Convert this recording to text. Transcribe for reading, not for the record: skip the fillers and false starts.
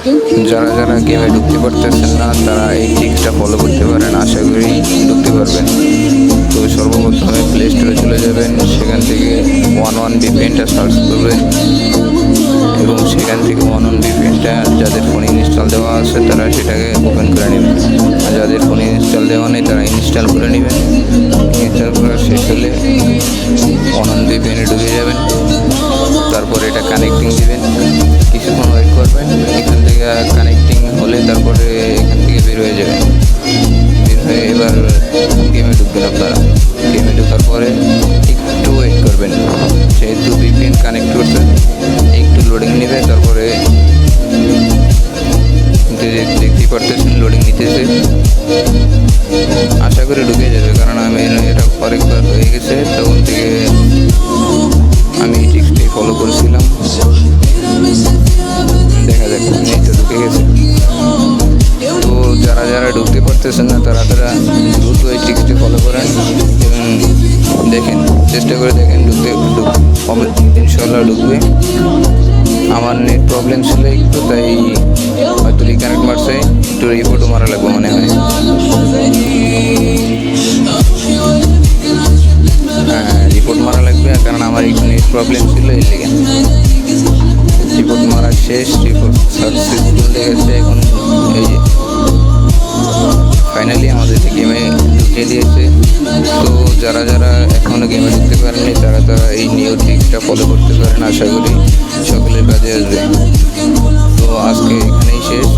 যারা যারা গেমে ঢুকতে পারতেছেন না তারা এই ট্রিক্সটা ফলো করতে পারেন, আশা করি ঢুকতে পারবেন। তো সর্বপ্রথমে প্লে স্টোরে চলে যাবেন, সেখান থেকে 11 VPNটা সার্চ করবেন এবং সেখান থেকে 11 VPNটা যাদের ফোনে ইনস্টল দেওয়া আছে তারা সেটাকে ওপেন করে নেবেন, আর যাদের ফোনে ইনস্টল দেওয়া নেই তারা ইনস্টল করে নেবেন। ইনস্টল করা শেষ হলে 11 VPNে ঢুকে যাবেন, তারপরে এটা কানেক্টিং দিবেন, কিছুক্ষণ ওয়েট করবেন। এখান থেকে কানেক্টিং হলে তারপরে এখান থেকে বের হয়ে যাবেন। বের হয়ে এবার গেমে ঢুকবেন। আপনারা গেমে ঢোকার পরে একটু ওয়েট করবেন, যেহেতু VPN কানেক্ট করছে একটু লোডিং নেবে। তারপরে দেখতেই পারতেছেন লোডিং নিতেছে, আশা করি ঢুকে যাবে, কারণ আমি এটা অনেকবার হয়ে গেছে। তখন থেকে আমি এই ট্রিক্সটাই ফলো করছিলাম। দেখা যাক এই তো ঢুকে গেছে। তো যারা যারা ঢুকতে পারতেছেন না তারা দ্রুত এই ট্রিক্সটি ফলো করেন এবং দেখেন, চেষ্টা করে দেখেন ঢুকতে ইনশাল্লাহ ঢুকবে। আমার নেট প্রবলেম ছিল একটু, তাই হয়তো রিকানেক্ট মারছে, একটু রিপোর্টও মারা লাগবে মনে হয়। হ্যাঁ, রিপোর্ট মারা লাগবে, কারণ আমার একটু নেট প্রবলেম ছিল এর লেগে। রিপোর্ট মারা শেষ, রিপোর্ট সাকসেসফুল লেগেছে। এখন এই যে ফাইনালি আমাদেরকে গেমে ঢুকিয়ে দিয়েছে। তো যারা যারা এখনও গেমে ঢুকতে পারেনি তারা এই নিউ ট্রিক্সটা ফলো করতে পারেন, আশা করি সকলের কাজে আসবে। তো আজকে এখানেই শেষ।